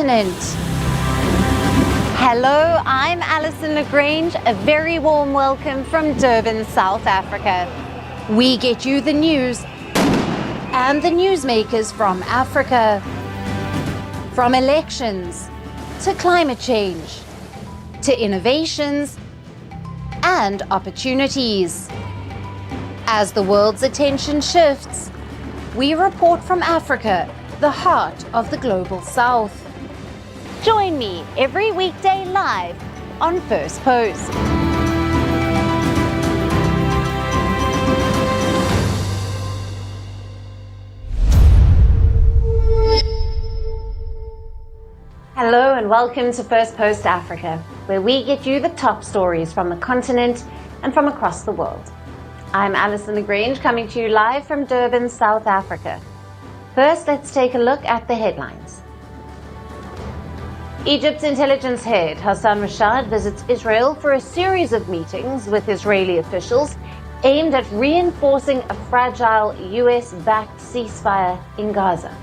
continent. Hello, I'm Alyson Grange. A very warm welcome from Durban, South Africa. We get you the news and the newsmakers from Africa. From elections to climate change to innovations and opportunities. As the world's attention shifts, we report from Africa, the heart of the global South. Join me every weekday live on First Post. Hello and welcome to First Post Africa, where we get you the top stories from the continent and from across the world. I'm Alyson Grange, coming to you live from Durban, South Africa. First, let's take a look at the headlines. Egypt's intelligence head, Hassan Rashad, visits Israel for a series of meetings with Israeli officials aimed at reinforcing a fragile US-backed ceasefire in Gaza.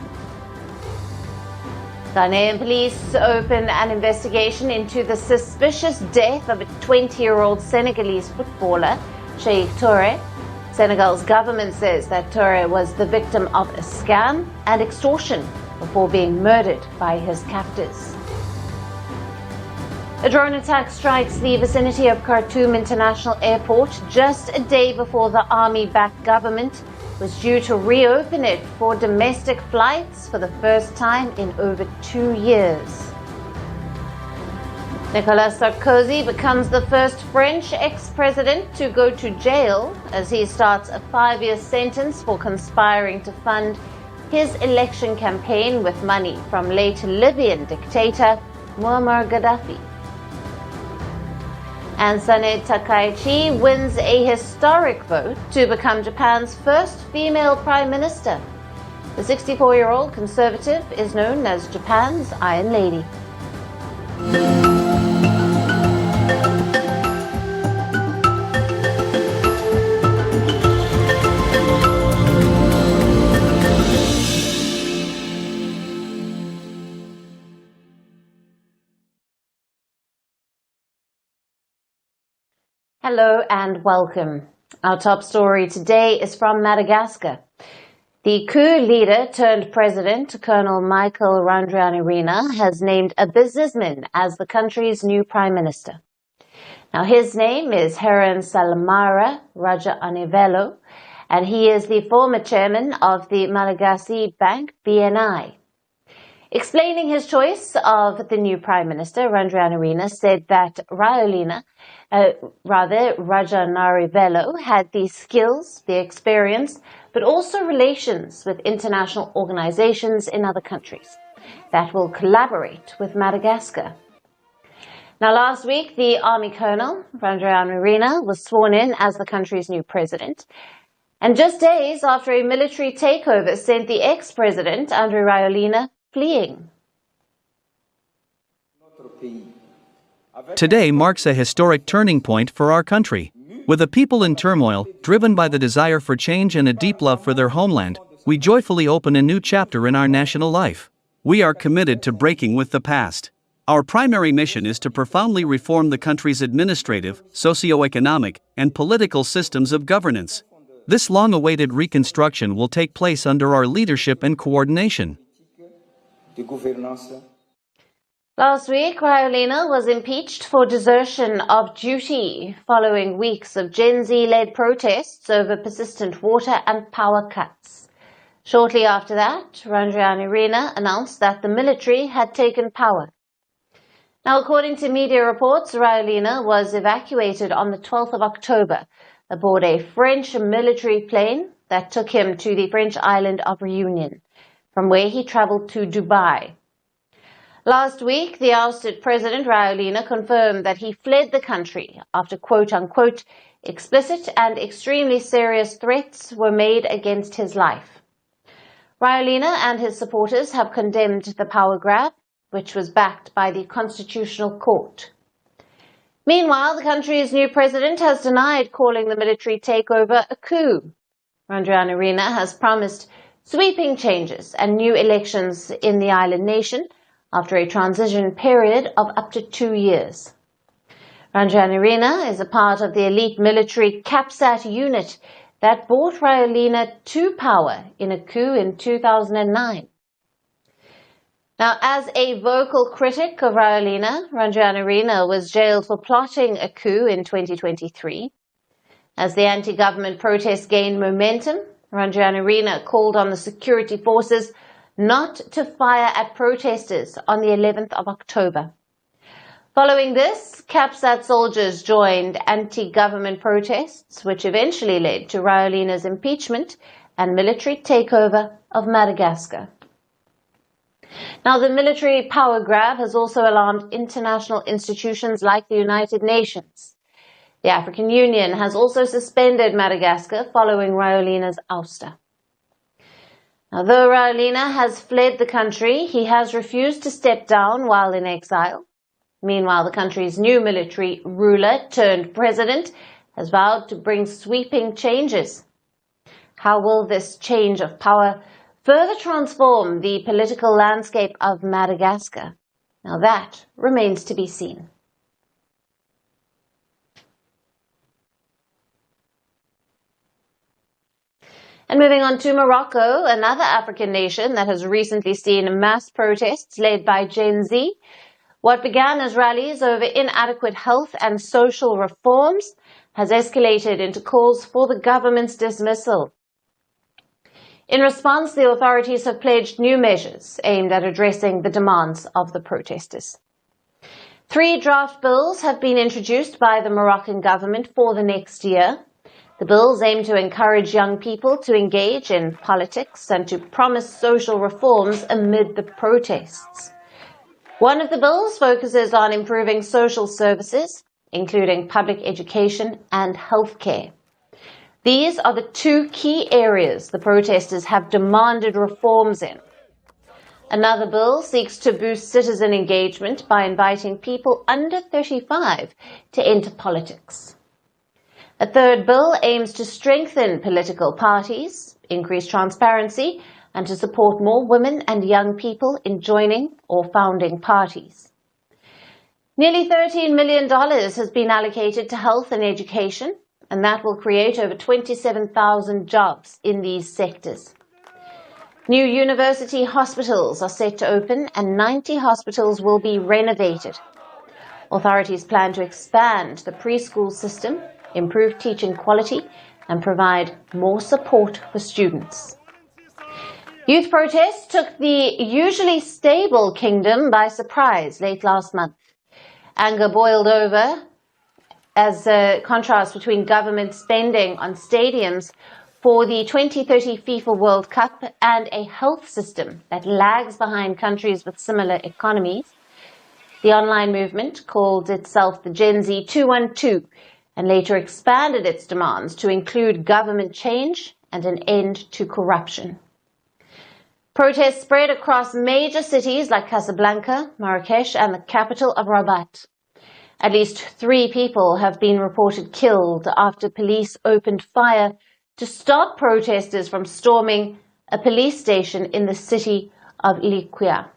Ghanaian police open an investigation into the suspicious death of a 20-year-old Senegalese footballer, Sheikh Touré. Senegal's government says that Touré was the victim of a scam and extortion before being murdered by his captors. A drone attack strikes the vicinity of Khartoum International Airport just a day before the army-backed government was due to reopen it for domestic flights for the first time in over 2 years. Nicolas Sarkozy becomes the first French ex-president to go to jail as he starts a 5-year sentence for conspiring to fund his election campaign with money from late Libyan dictator Muammar Gaddafi. And Sane Takaichi wins a historic vote to become Japan's first female prime minister. The 64-year-old conservative is known as Japan's Iron Lady. Hello and welcome. Our top story today is from Madagascar. The coup leader turned president, Colonel Michael Randrianirina, has named a businessman as the country's new prime minister. Now, his name is Herintsalama Rajaonarivelo, and he is the former chairman of the Malagasy bank, BNI. Explaining his choice of the new prime minister, Randrianirina said that Rajaonarivelo had the skills, the experience, but also relations with international organizations in other countries that will collaborate with Madagascar. Now, last week, the army colonel, Randrianirina, was sworn in as the country's new president. And just days after a military takeover sent the ex-president, Andry Rajoelina, fleeing. Today marks a historic turning point for our country. With a people in turmoil, driven by the desire for change and a deep love for their homeland, we joyfully open a new chapter in our national life. We are committed to breaking with the past. Our primary mission is to profoundly reform the country's administrative, socio-economic, and political systems of governance. This long-awaited reconstruction will take place under our leadership and coordination. Last week, Rajoelina was impeached for desertion of duty following weeks of Gen Z-led protests over persistent water and power cuts. Shortly after that, Randrianirina announced that the military had taken power. Now, according to media reports, Rajoelina was evacuated on the 12th of October aboard a French military plane that took him to the French island of Reunion, from where he traveled to Dubai. Last week, the ousted President Rajoelina confirmed that he fled the country after quote-unquote explicit and extremely serious threats were made against his life. Rajoelina and his supporters have condemned the power grab, which was backed by the Constitutional Court. Meanwhile, the country's new president has denied calling the military takeover a coup. Randrianirina has promised sweeping changes and new elections in the island nation after a transition period of up to 2 years. Randrianirina is a part of the elite military CAPSAT unit that brought Rajoelina to power in a coup in 2009. Now, as a vocal critic of Rajoelina, Randrianirina was jailed for plotting a coup in 2023. As the anti-government protests gained momentum, Randrianirina called on the security forces not to fire at protesters on the 11th of October. Following this, CAPSAT soldiers joined anti-government protests, which eventually led to Rajoelina's impeachment and military takeover of Madagascar. Now, the military power grab has also alarmed international institutions like the United Nations. The African Union has also suspended Madagascar following Rajoelina's ouster. Now, though Rajoelina has fled the country, he has refused to step down while in exile. Meanwhile, the country's new military ruler turned president has vowed to bring sweeping changes. How will this change of power further transform the political landscape of Madagascar? Now that remains to be seen. And moving on to Morocco, another African nation that has recently seen mass protests led by Gen Z. What began as rallies over inadequate health and social reforms has escalated into calls for the government's dismissal. In response, the authorities have pledged new measures aimed at addressing the demands of the protesters. 3 draft bills have been introduced by the Moroccan government for the next year. The bills aim to encourage young people to engage in politics and to promise social reforms amid the protests. One of the bills focuses on improving social services, including public education and healthcare. These are the 2 key areas the protesters have demanded reforms in. Another bill seeks to boost citizen engagement by inviting people under 35 to enter politics. A third bill aims to strengthen political parties, increase transparency, and to support more women and young people in joining or founding parties. Nearly $13 million has been allocated to health and education, and that will create over 27,000 jobs in these sectors. New university hospitals are set to open, and 90 hospitals will be renovated. Authorities plan to expand the preschool system, improve teaching quality, and provide more support for students. Youth protests took the usually stable kingdom by surprise late last month. Anger boiled over as a contrast between government spending on stadiums for the 2030 FIFA World Cup and a health system that lags behind countries with similar economies. The online movement called itself the Gen Z 212 and later expanded its demands to include government change and an end to corruption. Protests spread across major cities like Casablanca, Marrakesh, and the capital of Rabat. At least 3 people have been reported killed after police opened fire to stop protesters from storming a police station in the city of Liquia.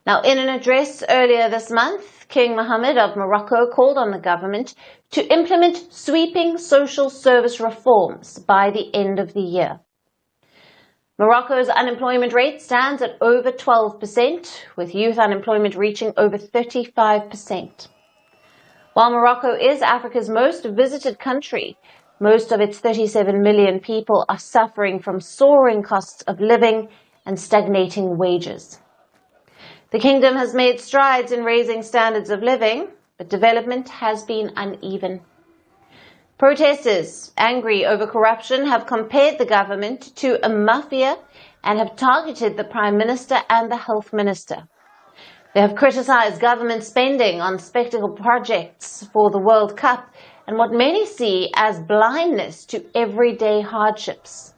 Now, in an address earlier this month, King Mohammed of Morocco called on the government to implement sweeping social service reforms by the end of the year. Morocco's unemployment rate stands at over 12%, with youth unemployment reaching over 35%. While Morocco is Africa's most visited country, most of its 37 million people are suffering from soaring costs of living and stagnating wages. The kingdom has made strides in raising standards of living, but development has been uneven. Protesters, angry over corruption, have compared the government to a mafia and have targeted the Prime Minister and the Health Minister. They have criticized government spending on spectacle projects for the World Cup and what many see as blindness to everyday hardships.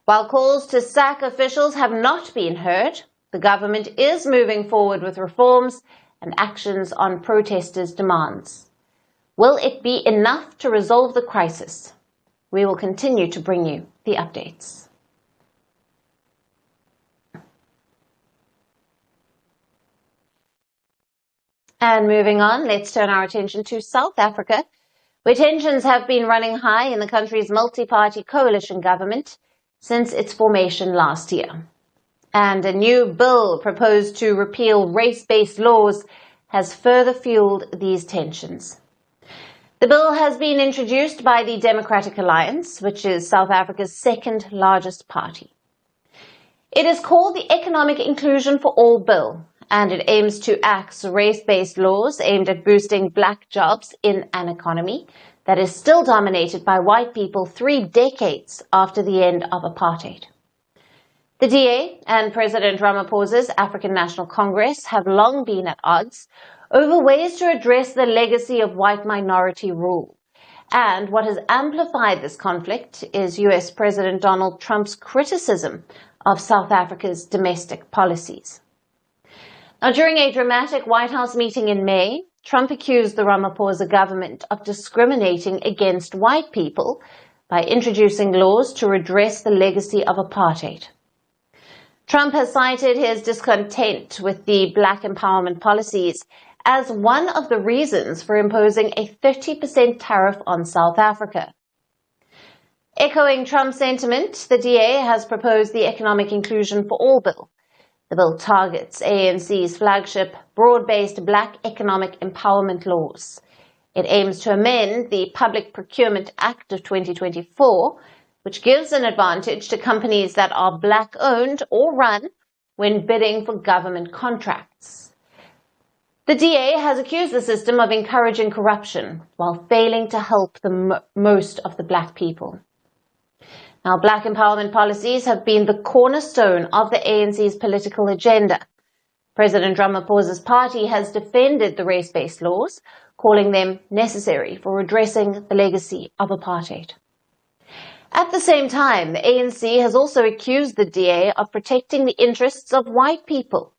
While calls to sack officials have not been heard, the government is moving forward with reforms and actions on protesters' demands. Will it be enough to resolve the crisis? We will continue to bring you the updates. And moving on, let's turn our attention to South Africa, where tensions have been running high in the country's multi-party coalition government since its formation last year. And a new bill proposed to repeal race-based laws has further fueled these tensions. The bill has been introduced by the Democratic Alliance, which is South Africa's second largest party. It is called the Economic Inclusion for All Bill, and it aims to axe race-based laws aimed at boosting black jobs in an economy that is still dominated by white people 3 decades after the end of apartheid. The DA and President Ramaphosa's African National Congress have long been at odds over ways to address the legacy of white minority rule. And what has amplified this conflict is US President Donald Trump's criticism of South Africa's domestic policies. Now, during a dramatic White House meeting in May, Trump accused the Ramaphosa government of discriminating against white people by introducing laws to redress the legacy of apartheid. Trump has cited his discontent with the black empowerment policies as one of the reasons for imposing a 30% tariff on South Africa. Echoing Trump's sentiment, the DA has proposed the Economic Inclusion for All Bill. The bill targets ANC's flagship broad-based black economic empowerment laws. It aims to amend the Public Procurement Act of 2024, which gives an advantage to companies that are black-owned or run when bidding for government contracts. The DA has accused the system of encouraging corruption while failing to help most of the black people. Now, black empowerment policies have been the cornerstone of the ANC's political agenda. President Ramaphosa's party has defended the race-based laws, calling them necessary for redressing the legacy of apartheid. At the same time, the ANC has also accused the DA of protecting the interests of white people.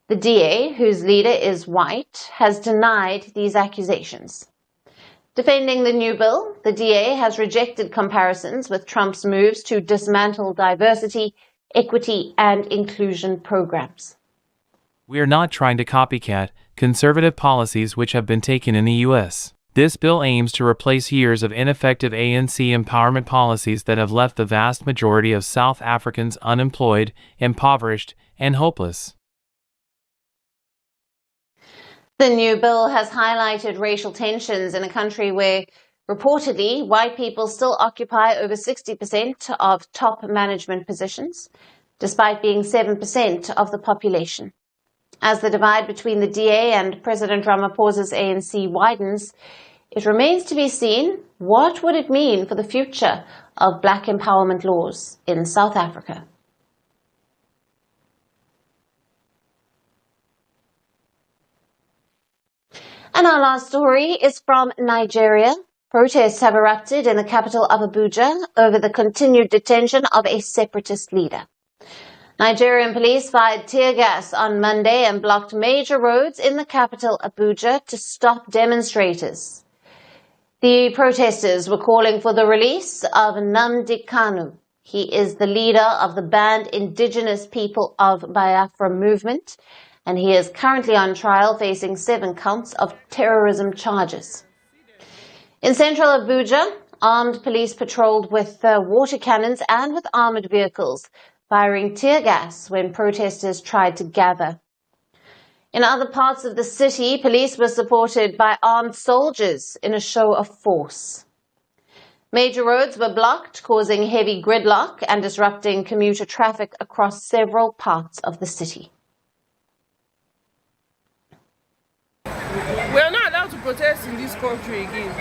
The DA, whose leader is white, has denied these accusations. Defending the new bill, the DA has rejected comparisons with Trump's moves to dismantle diversity, equity, and inclusion programs. We are not trying to copycat conservative policies which have been taken in the U.S. This bill aims to replace years of ineffective ANC empowerment policies that have left the vast majority of South Africans unemployed, impoverished, and hopeless. The new bill has highlighted racial tensions in a country where, reportedly, white people still occupy over 60% of top management positions, despite being 7% of the population. As the divide between the DA and President Ramaphosa's ANC widens, it remains to be seen what would it mean for the future of black empowerment laws in South Africa. And our last story is from Nigeria. Protests have erupted in the capital of Abuja over the continued detention of a separatist leader. Nigerian police fired tear gas on Monday and blocked major roads in the capital, Abuja, to stop demonstrators. The protesters were calling for the release of Nnamdi Kanu. He is the leader of the banned Indigenous People of Biafra movement, and he is currently on trial facing 7 counts of terrorism charges. In central Abuja, armed police patrolled with water cannons and with armored vehicles, firing tear gas when protesters tried to gather. In other parts of the city, police were supported by armed soldiers in a show of force. Major roads were blocked, causing heavy gridlock and disrupting commuter traffic across several parts of the city. We are not allowed to protest in this country again.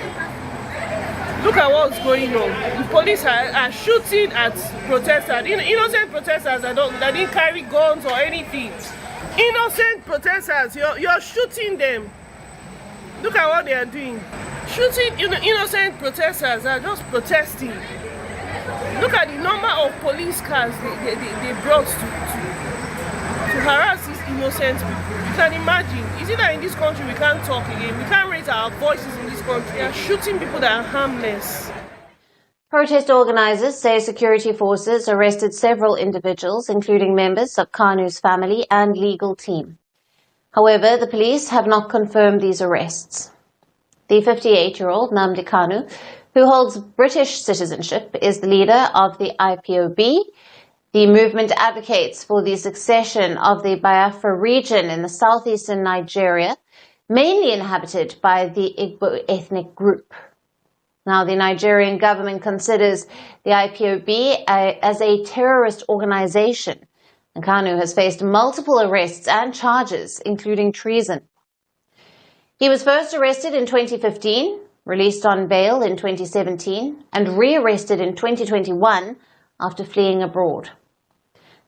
Look at what's going on. The police are shooting at protesters, innocent protesters that didn't carry guns or anything. Innocent protesters, you're shooting them. Look at what they are doing. Shooting innocent protesters are just protesting. Look at the number of police cars they brought to harass these innocent people. You can imagine. Is it that in this country we can't talk again? We can't raise our voices in this country. They are shooting people that are harmless. Protest organizers say security forces arrested several individuals, including members of Kanu's family and legal team. However, the police have not confirmed these arrests. The 58-year-old Nnamdi Kanu, who holds British citizenship, is the leader of the IPOB. The movement advocates for the succession of the Biafra region in the southeastern Nigeria, mainly inhabited by the Igbo ethnic group. Now, the Nigerian government considers the IPOB as a terrorist organization, and Kanu has faced multiple arrests and charges, including treason. He was first arrested in 2015, released on bail in 2017, and re-arrested in 2021 after fleeing abroad.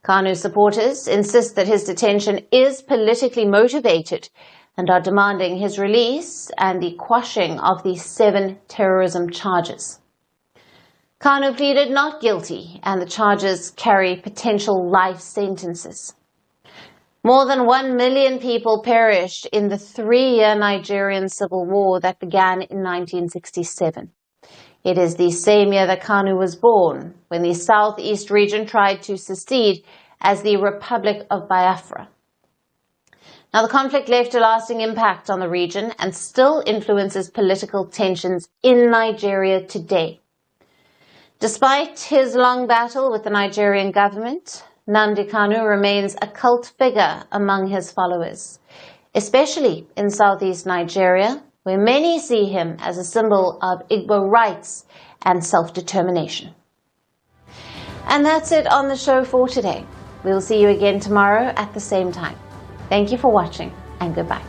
Kanu's supporters insist that his detention is politically motivated and are demanding his release and the quashing of the 7 terrorism charges. Kanu pleaded not guilty, and the charges carry potential life sentences. More than 1 million people perished in the 3-year Nigerian civil war that began in 1967. It is the same year that Kanu was born, when the southeast region tried to secede as the Republic of Biafra. Now, the conflict left a lasting impact on the region and still influences political tensions in Nigeria today. Despite his long battle with the Nigerian government, Nnamdi Kanu remains a cult figure among his followers, especially in southeast Nigeria, where many see him as a symbol of Igbo rights and self-determination. And that's it on the show for today. We'll see you again tomorrow at the same time. Thank you for watching, and goodbye.